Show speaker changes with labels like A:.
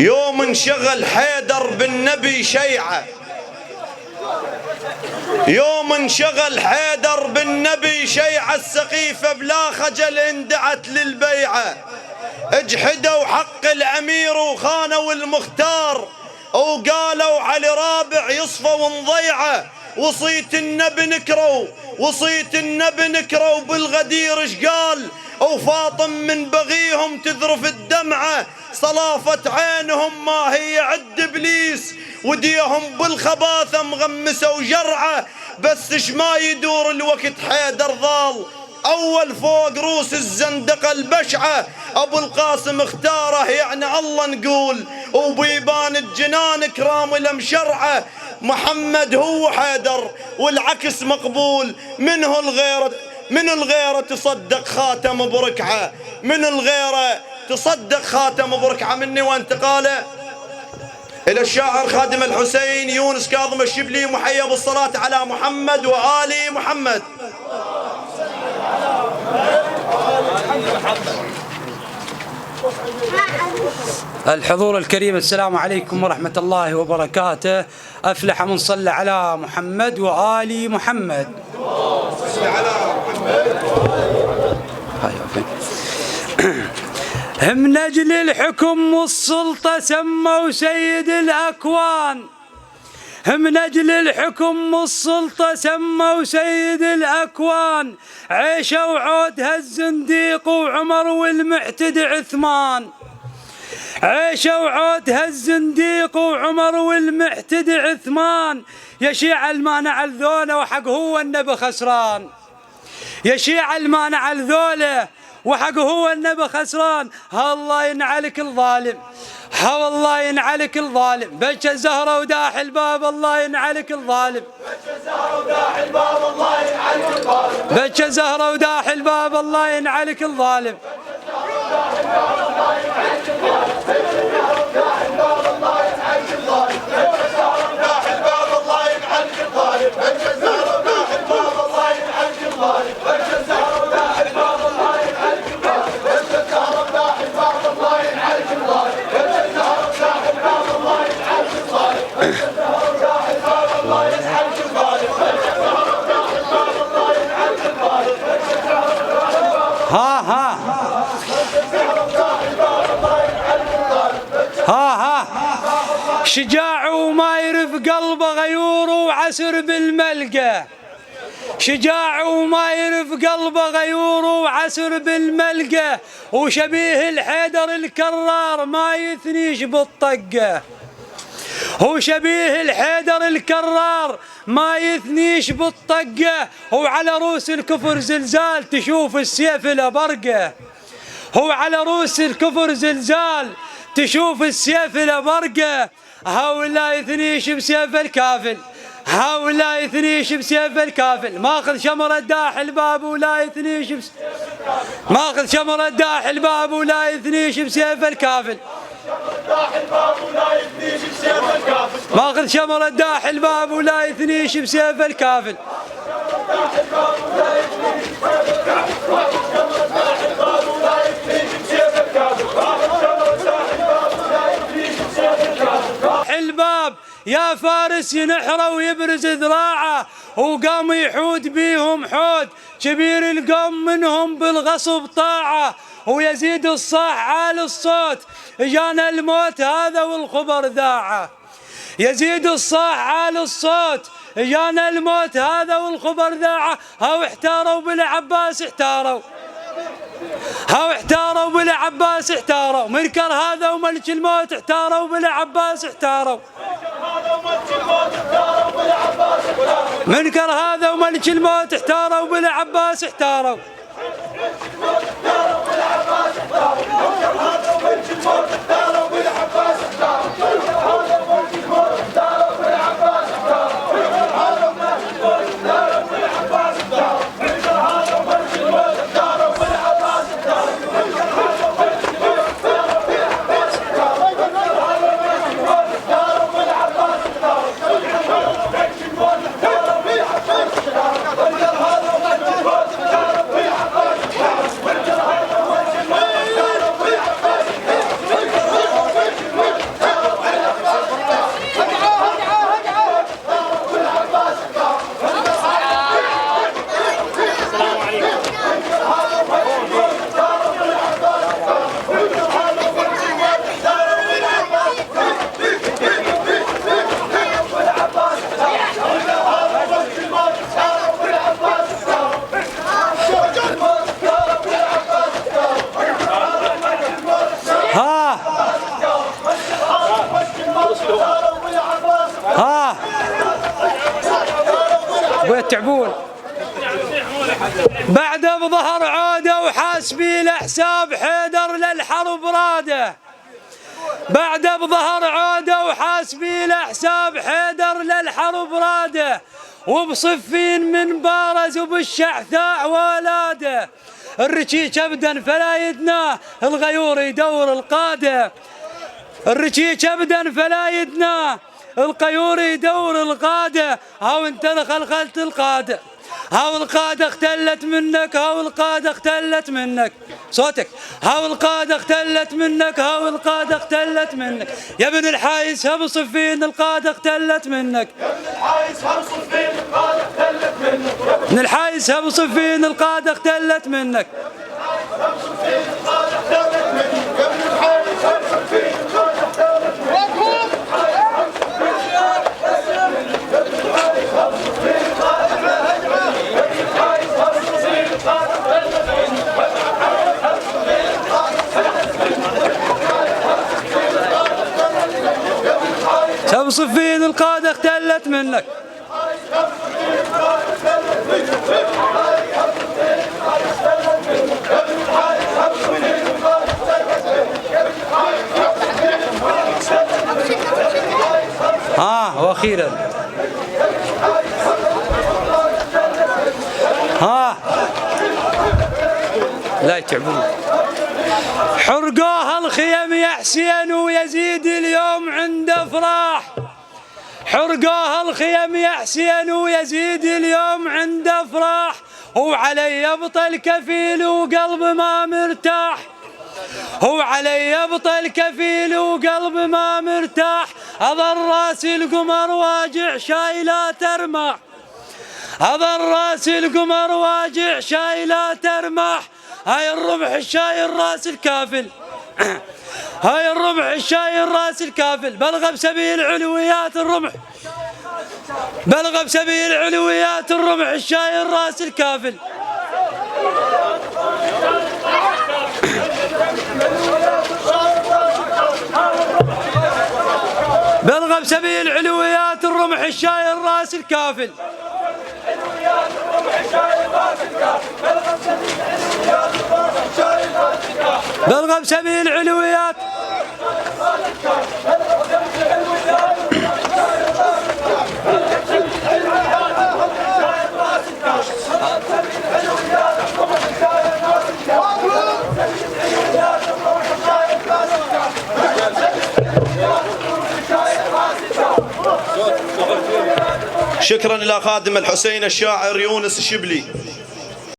A: يوم انشغل حيدر بالنبي شيعة، يوم انشغل حيدر بالنبي شيعة، السقيفة بلا خجل اندعت للبيعة. اجحدوا حق الأمير وخانوا المختار، وقالوا علي رابع يصفى ونضيعه. وصية النبي نكروا، وصية النبي نكروا بالغدير اش قال، وفاطم من بغيهم تذرف الدمعة. صلافة عينهم ما هي عد ابليس، وديهم بالخباثة مغمسة وجرعة. بس اش ما يدور الوقت حيدر ظال اول فوق روس الزندقة البشعة. ابو القاسم اختاره يعني الله نقول، وبيبان الجنان كرام المشرعة. محمد هو حيدر والعكس مقبول، منه الغيرة من الغيرة تصدق خاتم بركعة، من الغيرة تصدق خاتم بركعة. مني وانتقاله إلى الشاعر خادم الحسين يونس كاظم الشبلي، محيا بالصلاة على محمد وآل محمد.
B: الحضور الكريم، السلام عليكم ورحمة الله وبركاته. أفلح من صلى على محمد وآل محمد. صلى على محمد. هم نجل الحكم والسلطة سموا سيد الأكوان، هم نجل الحكم والسلطة سموا سيد الأكوان. عيشة وعودها الزنديق وعمر والمعتدي عثمان، عيشة وعودها الزنديق وعمر والمعتدي عثمان. يا شيعة المانع الذولة وحق هو النبي خسران، يا شيعة المانع الذولة وحق هو النبي خسران. الله ينعلك الظالم، ها والله ينعلك الظالم. بج الزهرة وداح الباب الله ينعلك الظالم، بج الزهرة وداح الباب الله ينعلك الظالم. شجاع وما يرف قلبه غيور وعسر بالملقى، شجاع وما يرف قلبه غيور وعسر بالملقى. وشبيه الحيدر الكرار ما يثنيش بالطقة، هو شبيه الحيدر الكرار ما يثنيش بالطقة. وعلى روس الكفر زلزال تشوف السيف لبرقه، هو على روس الكفر زلزال تشوف السيف لبرقه. هؤلاء يثنيش بسيف الكافل، هؤلاء يثنيش بسيف الكافل. ماخذ شمر الداح الباب ولا يثنيش ماخذ شمر الداح الباب ولا يثنيش بسيف الكافل، ماخذ شمر الداح الباب ولا يثنيش بسيف الكافل. الباب يا فارس ينحره ويبرز ذراعه، وقام يحود بيهم حود كبير القوم منهم بالغصب طاعه. ويزيد الصاح عالي الصوت اجانا الموت هذا والخبر ذاعه، يزيد الصاح عالي الصوت اجانا الموت هذا والخبر ذاعه. هاو احتاروا بالعباس احتاروا، هاو احتاروا بالعباس احتاروا. منكر هذا وملك الموت احتاروا بالعباس احتاروا، منكر هذا وملك الموت احتاروا بالعباس احتاروا. تعبون. بعد بظهر عوده وحاسبي لحساب حيدر للحرب راده. بعد بظهر عوده وحاسبي لحساب حيدر للحرب راده. وبصفين من بارز وبالشعثاء ولاده. الرشيش ابدا فلا يدناه الغيور يدور القاده. الرشيش ابدا فلا يدناه القيور يدور القاده. هاو انت خلخلت القاده، هاو القادة اختلت منك، هاو القادة اختلت منك. صوتك. هاو القادة اختلت منك، هاو القادة اختلت منك. يا ابن الحايس هب صفين القادة اختلت منك.
A: يا ابن الحايس هب صفين القادة اختلت منك.
B: ابن الحايس هب صفين القادة اختلت منك. هب صفين القادة اختلت منك. واخيرا لا يتعبون. حرقوها الخيم يا حسين ويزيد اليوم عنده افراح. حرقوها الخيم يا حسين ويزيد اليوم عنده افراح. وعلي يبطل كفيل وقلب ما مرتاح. هو علي يبطل كفيل وقلب ما مرتاح. هذا الراس القمر واجع شايلة ترمح. هذا الراس القمر واجع شايلة ترمح. هاي الرمح الشاي الراس الكافل. هاي الرمح الشاي الراس الكافل. بلغ بسبيل علويات الرمح. بلغ بسبيل علويات الرمح الشاي الراس الكافل. بلغ بسبيل علويات الرمح الشاي الراس الكافل. بلغ بسبيل علويات.
A: شكرا إلى خادم الحسين الشاعر يونس الشبلي.